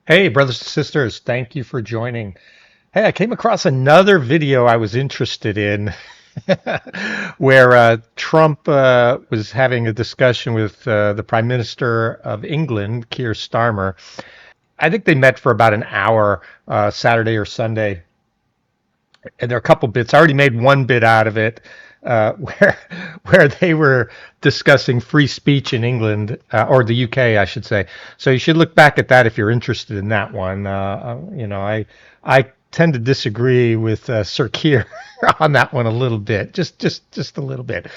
Hey, brothers and sisters, thank you for joining. Hey, I came across another video I was interested in where Trump was having a discussion with the Prime Minister of England, Keir Starmer. I think they met for about an hour Saturday or Sunday, and there are a couple bits. I already made one bit out of it where they were discussing free speech in England or the UK, I should say. So you should look back at that if you're interested in that one. I tend to disagree with Sir Keir on that one a little bit, just a little bit.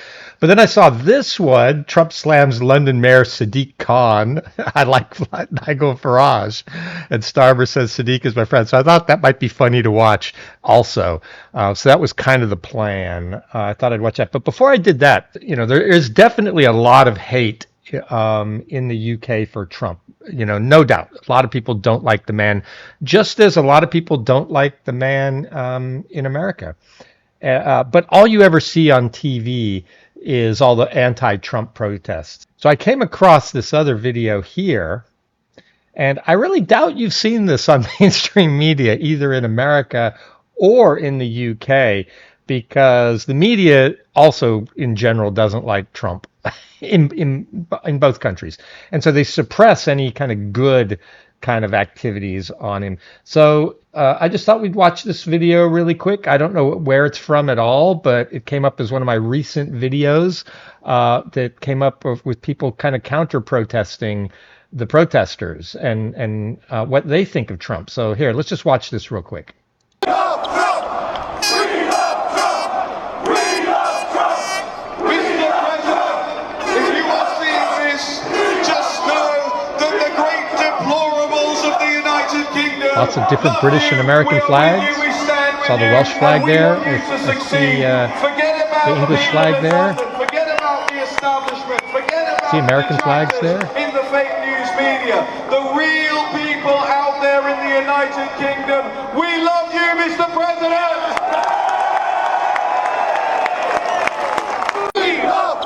But then I saw this one: Trump slams London Mayor Sadiq Khan. I like Nigel Farage, and Starmer says Sadiq is my friend. So I thought that might be funny to watch, also. So that was kind of the plan. I thought I'd watch that. But before I did that, there is definitely a lot of hate in the UK for Trump. No doubt. A lot of people don't like the man, just as a lot of people don't like the man in America. But all you ever see on TV is all the anti-Trump protests. So I came across this other video here, and I really doubt you've seen this on mainstream media, either in America or in the UK, because the media also, in general, doesn't like Trump in both countries, and so they suppress any kind of good kind of activities on him. So I just thought we'd watch this video really quick. I don't know where it's from at all, but it came up as one of my recent videos that came up with people kind of counter protesting the protesters and what they think of Trump. So here, let's just watch this real quick. Lots of different British and American flags. Saw the Welsh flag there. I see the English flag there. See American flags there. In the fake news media, the real people out there in the United Kingdom, we love you, Mr. President!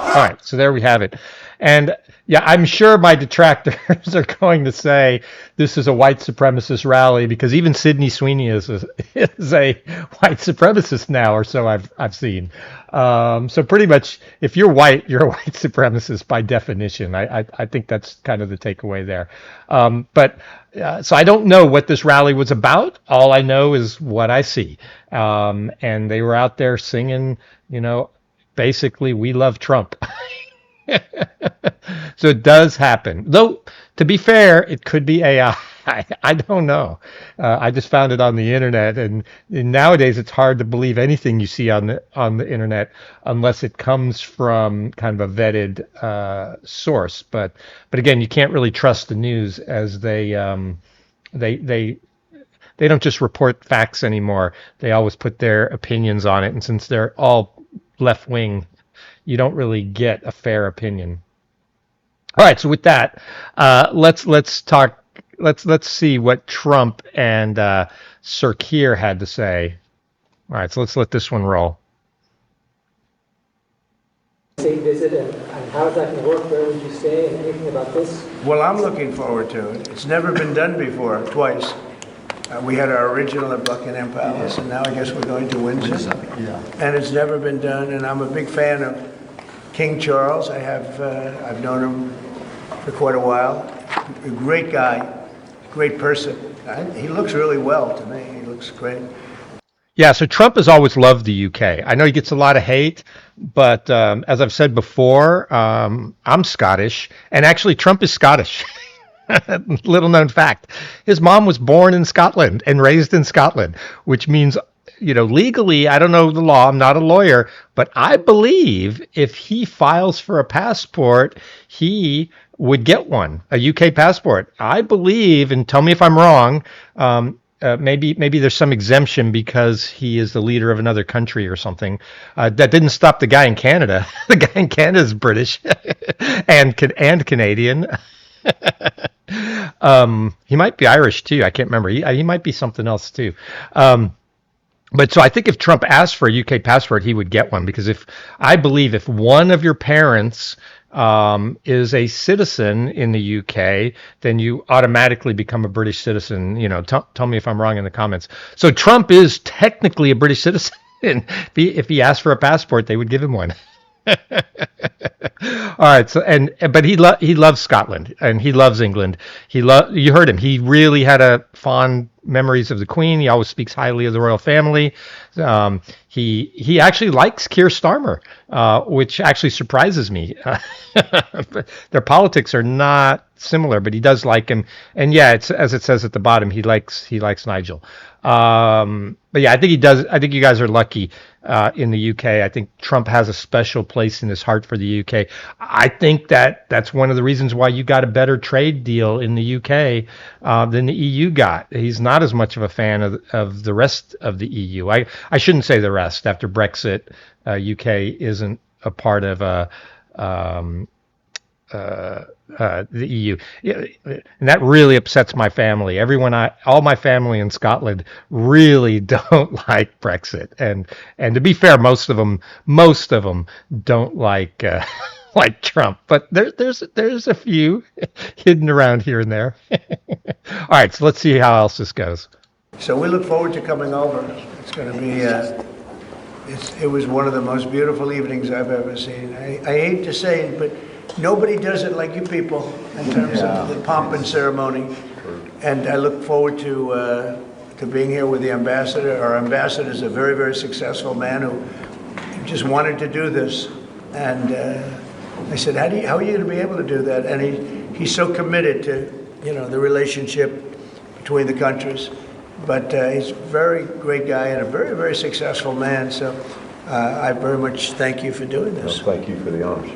All right, so there we have it. And yeah, I'm sure my detractors are going to say this is a white supremacist rally, because even Sydney Sweeney is a white supremacist now, or so I've seen. So pretty much, if you're white, you're a white supremacist by definition. I think that's kind of the takeaway there. So I don't know what this rally was about. All I know is what I see. And they were out there singing, basically, we love Trump. So it does happen. Though, to be fair, it could be AI. I don't know. I just found it on the internet, and nowadays it's hard to believe anything you see on the internet unless it comes from kind of a vetted source. But again, you can't really trust the news, as they don't just report facts anymore. They always put their opinions on it, and since they're all left wing, you don't really get a fair opinion. All right, so with that, let's talk. Let's see what Trump and Sir Keir had to say. All right, so let's let this one roll. State visit, and how is that going to work? Where would you stay, and anything about this? Well, I'm looking forward to it. It's never been done before, twice. We had our original at Buckingham Palace, and now I guess we're going to Windsor. Yeah. And it's never been done, and I'm a big fan of King Charles. I've known him for quite a while. A great guy, great person. He looks really well to me. He looks great. Yeah, so Trump has always loved the UK. I know he gets a lot of hate, but as I've said before, I'm Scottish, and actually Trump is Scottish. Little known fact. His mom was born in Scotland and raised in Scotland, which means, legally, I don't know the law, I'm not a lawyer, but I believe if he files for a passport, he would get one, a UK passport. I believe, and tell me if I'm wrong, maybe there's some exemption because he is the leader of another country or something. That didn't stop the guy in Canada. The guy in Canada is British and Canadian. He might be Irish too. I can't remember. He might be something else too. But so I think if Trump asked for a UK passport, he would get one because I believe if one of your parents is a citizen in the UK, then you automatically become a British citizen. Tell me if I'm wrong in the comments. So Trump is technically a British citizen. If he asked for a passport, they would give him one. All right. So but he loves Scotland and he loves England. You heard him. He really had a fond memories of the Queen. He always speaks highly of the royal family. He actually likes Keir Starmer, which actually surprises me. Their politics are not similar, but he does like him. And yeah, it's as it says at the bottom. He likes Nigel. But yeah, I think he does. I think you guys are lucky in the UK. I think Trump has a special place in his heart for the UK. I think that's one of the reasons why you got a better trade deal in the UK than the EU got. He's not as much of a fan of the rest of the EU. I shouldn't say the rest. After Brexit, UK isn't a part of the EU. Yeah, and that really upsets my family. All my family in Scotland really don't like Brexit, and to be fair, most of them don't like like Trump. But there's a few hidden around here and there. All right, so let's see how else this goes. So we look forward to coming over. It's going to be. It was one of the most beautiful evenings I've ever seen. I hate to say it, but nobody does it like you people in terms of the pomp and ceremony. And I look forward to being here with the ambassador. Our ambassador is a very, very successful man who just wanted to do this. And I said, how are you going to be able to do that? And he's so committed to, the relationship between the countries. But he's a very great guy and a very, very successful man. So I very much thank you for doing this. Well, thank you for the honors.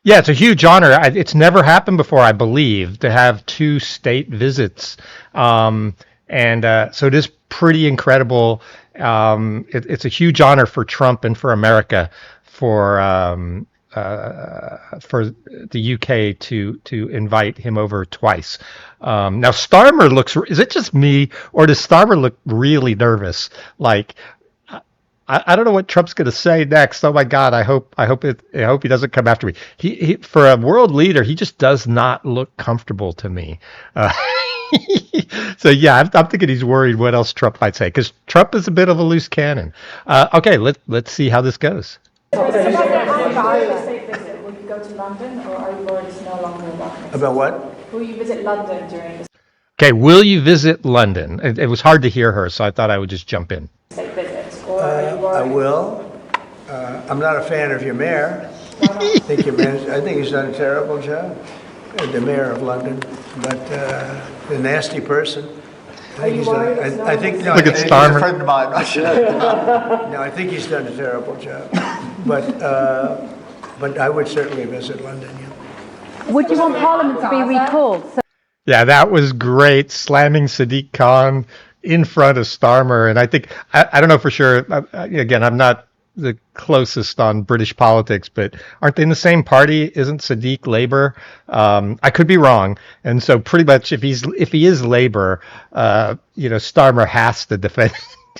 Yeah, it's a huge honor. It's never happened before, I believe, to have two state visits. So it is pretty incredible. It's a huge honor for Trump and for America for the UK to invite him over twice. Now Starmer is it just me or does Starmer look really nervous? Like, I don't know what Trump's going to say next. Oh my God! I hope he doesn't come after me. He for a world leader, he just does not look comfortable to me. So yeah, I'm thinking he's worried what else Trump might say because Trump is a bit of a loose cannon. Okay, let's see how this goes. Will you go to London, or are you worried it's no longer about? About what? Will you visit London during the Okay, will you visit London? It was hard to hear her, so I thought I would just jump in. state visit, or are you worried? I will. I'm not a fan of your mayor. I think he's done a terrible job. The mayor of London, but the nasty person. Are you worried it's no I think no, Look at He's a Starmer. friend of mine. No, I think he's done a terrible job. But I would certainly visit London. Yeah. Would you want Parliament to be recalled? Yeah, that was great, slamming Sadiq Khan in front of Starmer. And I think, I don't know for sure, again, I'm not the closest on British politics, but aren't they in the same party? Isn't Sadiq Labour? I could be wrong. And so pretty much if he is Labour, Starmer has to defend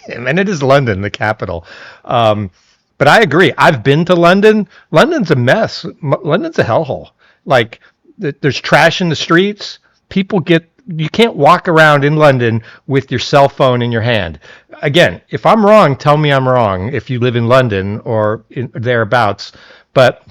him. And it is London, the capital. But I agree. I've been to London. London's a mess. London's a hellhole. Like, there's trash in the streets. You can't walk around in London with your cell phone in your hand. Again, if I'm wrong, tell me I'm wrong if you live in London or thereabouts. But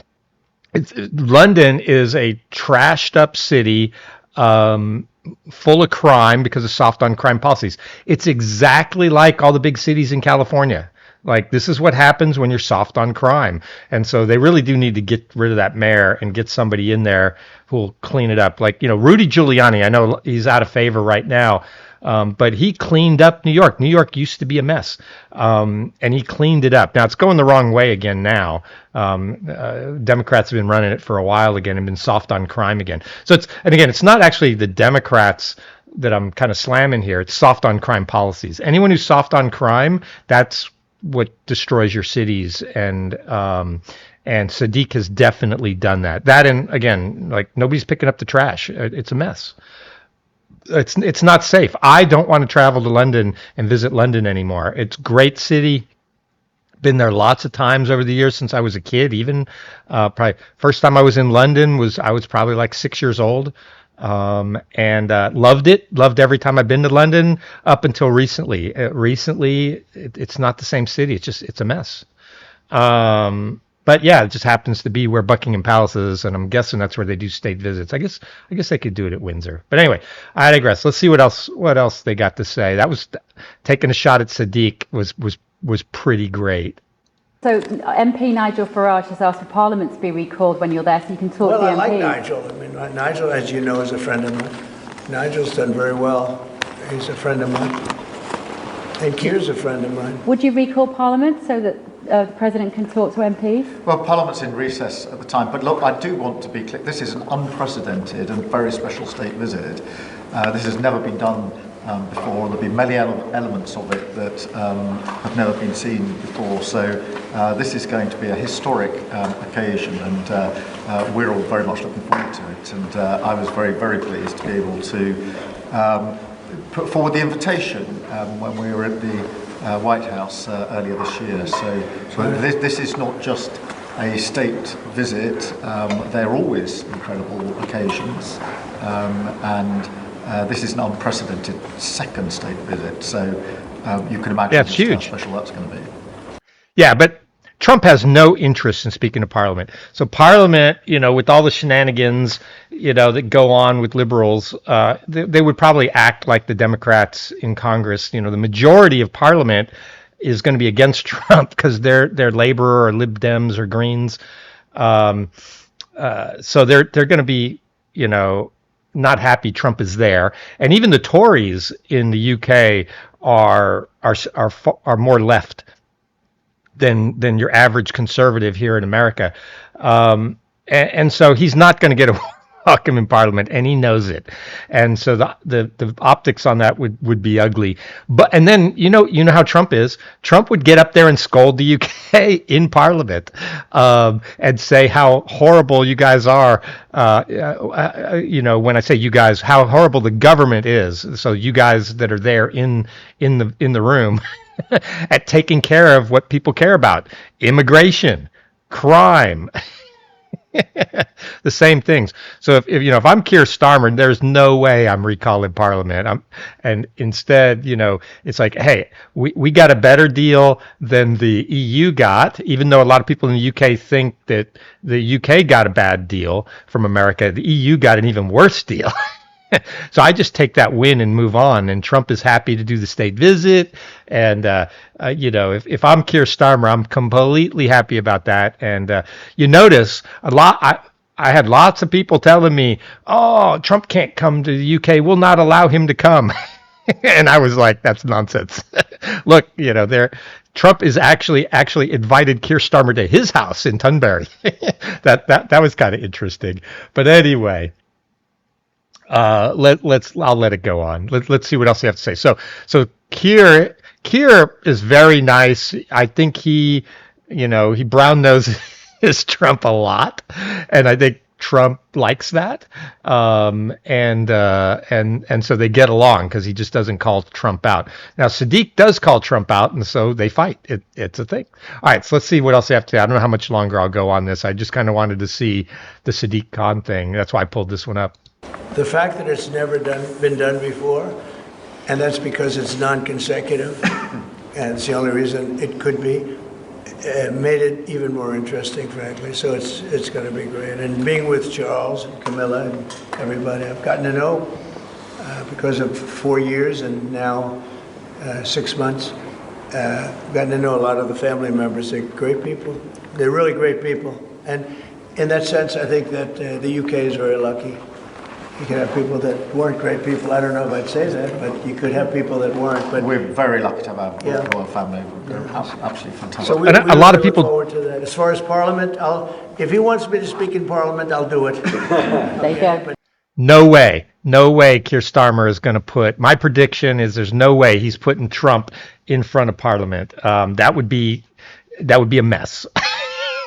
London is a trashed up city, full of crime because of soft on crime policies. It's exactly like all the big cities in California. Like, this is what happens when you're soft on crime. And so they really do need to get rid of that mayor and get somebody in there who'll clean it up. Like, Rudy Giuliani, I know he's out of favor right now, but he cleaned up New York. New York used to be a mess, and he cleaned it up. Now, it's going the wrong way again now. Democrats have been running it for a while again and been soft on crime again. So it's not actually the Democrats that I'm kind of slamming here. It's soft on crime policies. Anyone who's soft on crime, that's what destroys your cities, and Sadiq has definitely done that. That, and again, like, nobody's picking up the trash. It's a mess. it's not safe. I don't want to travel to London and visit London anymore. It's a great city. Been there lots of times over the years since I was a kid. Even probably first time I was in London was I was probably like 6 years old, and loved it. Loved every time I've been to London up until recently. It's not the same city. It's a mess. But yeah, it just happens to be where Buckingham Palace is, and I'm guessing that's where they do state visits. I guess they could do it at Windsor. But anyway, I digress. Let's see what else they got to say. That was taking a shot at Sadiq was pretty great. So MP Nigel Farage has asked for Parliament to be recalled when you're there, so you can talk to the Well, I MPs. like Nigel. I mean, Nigel, as you know, is a friend of mine. Nigel's done very well. He's a friend of mine. And Keir's a friend of mine. Would you recall Parliament so that the President can talk to MPs? Well, Parliament's in recess at the time, but look, I do want to be clear. This is an unprecedented and very special state visit. This has never been done before. There'll be many elements of it that have never been seen before. So this is going to be a historic occasion, and we're all very much looking forward to it. And I was very, very pleased to be able to put forward the invitation when we were at the White House earlier this year. So this is not just a state visit. They're always incredible occasions, and this is an unprecedented second state visit. So you can imagine it's huge. how special that's going to be. Yeah, but Trump has no interest in speaking to Parliament. So Parliament, with all the shenanigans, that go on with liberals, they would probably act like the Democrats in Congress. The majority of Parliament is going to be against Trump because they're Labor or Lib Dems or Greens. So they're going to be, not happy Trump is there. And even the Tories in the UK are more left than your average conservative here in America, and so he's not going to get a welcome in Parliament, and he knows it. And so the optics on that would be ugly. And then you know how Trump is. Trump would get up there and scold the UK in Parliament, and say how horrible you guys are. When I say you guys, how horrible the government is. So you guys that are there in the room. At taking care of what people care about: immigration, crime, the same things. So if I'm Keir Starmer, there's no way I'm recalling Parliament. And instead, it's like, hey, we got a better deal than the EU got, even though a lot of people in the UK think that the UK got a bad deal from America. The EU got an even worse deal. So I just take that win and move on. And Trump is happy to do the state visit. And, if I'm Keir Starmer, I'm completely happy about that. And you notice I had lots of people telling me, oh, Trump can't come to the UK. We'll not allow him to come. And I was like, that's nonsense. Look, Trump is actually invited Keir Starmer to his house in Tunbury. That was kind of interesting. But anyway. I'll let it go on. Let's see what else you have to say. So Keir is very nice. I think he brown noses Trump a lot, and I think Trump likes that. And so they get along because he just doesn't call Trump out. Now Sadiq does call Trump out, and so they fight. It's a thing. All right, so let's see what else you have to say. I don't know how much longer I'll go on this. I just kind of wanted to see the Sadiq Khan thing. That's why I pulled this one up. The fact that it's never been done before, and that's because it's non-consecutive, and it's the only reason it could be, made it even more interesting, frankly. So it's going to be great. And being with Charles and Camilla and everybody I've gotten to know because of 4 years and now 6 months, gotten to know a lot of the family members. They're great people. They're really great people. And in that sense, I think that the UK is very lucky. You could have people that weren't great people. I don't know if I'd say that, but you could have people that weren't. But we're very lucky to have our royal family. They're absolutely fantastic. So we a lot of people look forward to that. As far as Parliament, if he wants me to speak in Parliament, I'll do it. There you go. No way Keir Starmer is going to put. My prediction is there's no way he's putting Trump in front of Parliament. That would be a mess.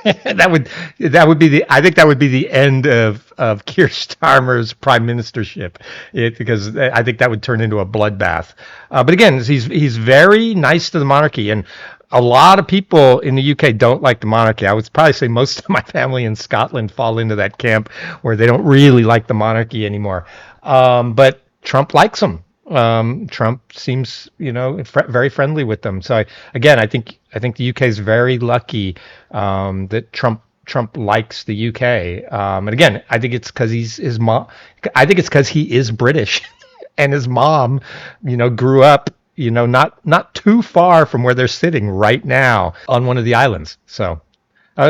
That would be the I think that would be the end of Keir Starmer's prime ministership, because I think that would turn into a bloodbath. But again, he's very nice to the monarchy, and a lot of people in the UK don't like the monarchy. I would probably say most of my family in Scotland fall into that camp where they don't really like the monarchy anymore. But Trump likes them. Trump seems, very friendly with them. So again, I think the UK is very lucky that Trump likes the UK. And again, I think it's because his mom. I think it's because he is British, and his mom, grew up, not too far from where they're sitting right now on one of the islands. So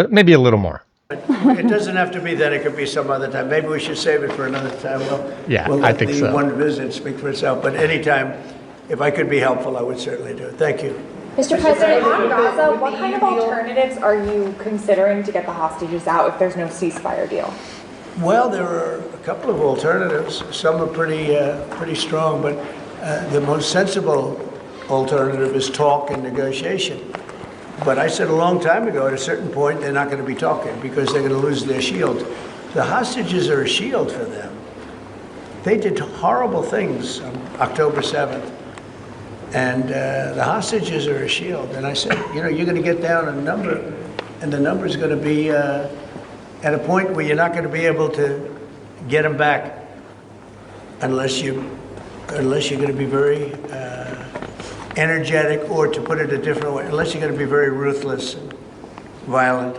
maybe a little more. It doesn't have to be then. It could be some other time. Maybe we should save it for another time. We'll I let think the so. one visit speak for itself. But anytime, if I could be helpful, I would certainly do it. Thank you. Mr. President, on Gaza, what kind of alternatives are you considering to get the hostages out if there's no ceasefire deal? Well, there are a couple of alternatives. Some are pretty strong, but the most sensible alternative is talk and negotiation. But I said a long time ago, at a certain point, they're not going to be talking because they're going to lose their shield. The hostages are a shield for them. They did horrible things on October 7th, and the hostages are a shield. And I said, you're going to get down a number, and the number is going to be at a point where you're not going to be able to get them back unless you're going to be very energetic, or to put it a different way, unless you're going to be very ruthless and violent.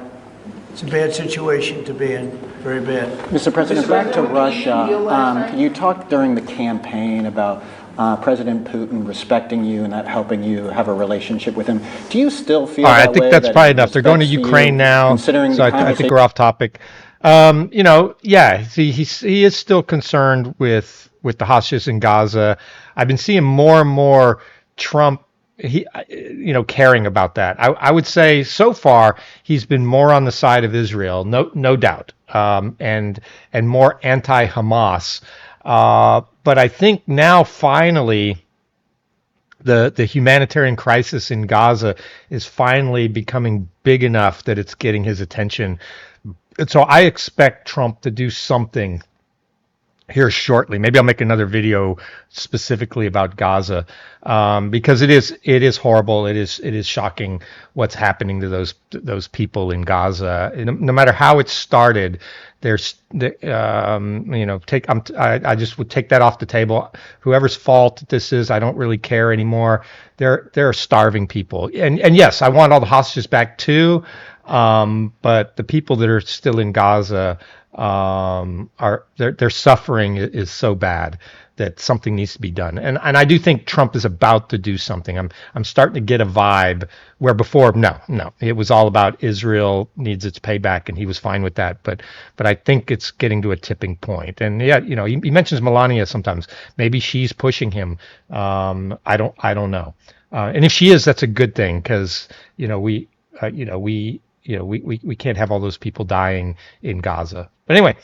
It's a bad situation to be in, very bad. Mr. President, back to Russia. You talked during the campaign about President Putin respecting you and that helping you have a relationship with him. Do you still feel All right, that I think way, that's that probably he enough. They're going to respects Ukraine you, now, considering so the I think we're off topic. He is still concerned with the hostages in Gaza. I've been seeing more and more Trump, caring about that. I would say so far he's been more on the side of Israel, no doubt, and more anti-Hamas. But I think now finally the humanitarian crisis in Gaza is finally becoming big enough that it's getting his attention. And so I expect Trump to do something here shortly. Maybe I'll make another video specifically about Gaza, because it is horrible. It is shocking what's happening to those people in Gaza. No matter how it started, I just would take that off the table. Whoever's fault this is, I don't really care anymore. They're starving people, and yes, I want all the hostages back too. But the people that are still in Gaza, their suffering is so bad that something needs to be done. And I do think Trump is about to do something. I'm starting to get a vibe where before, no, it was all about Israel needs its payback, and he was fine with that. But I think it's getting to a tipping point. And yeah, he mentions Melania sometimes. Maybe she's pushing him. I don't know. And if she is, that's a good thing, because we can't have all those people dying in Gaza. But anyway,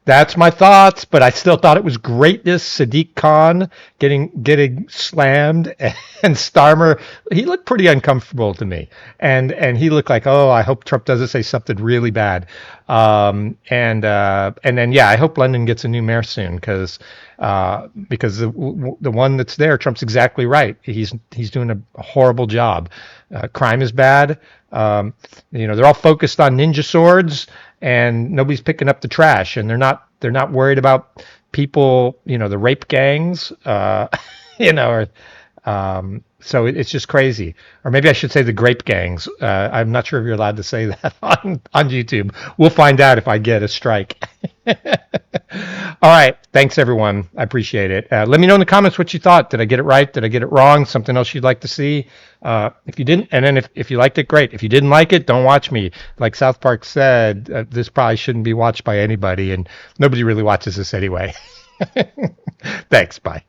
that's my thoughts. But I still thought it was greatness. Sadiq Khan getting slammed, and Starmer, he looked pretty uncomfortable to me, and he looked like, oh, I hope Trump doesn't say something really bad. And then I hope London gets a new mayor soon, because the one that's there, Trump's exactly right. He's doing a horrible job. Crime is bad. They're all focused on ninja swords, and nobody's picking up the trash, and they're not worried about people, the rape gangs, so it's just crazy. Or maybe I should say the grape gangs. I'm not sure if you're allowed to say that on YouTube. We'll find out if I get a strike. All right. Thanks, everyone. I appreciate it. Let me know in the comments what you thought. Did I get it right? Did I get it wrong? Something else you'd like to see? If you didn't, and then if you liked it, great. If you didn't like it, don't watch me. Like South Park said, this probably shouldn't be watched by anybody, and nobody really watches this anyway. Thanks. Bye.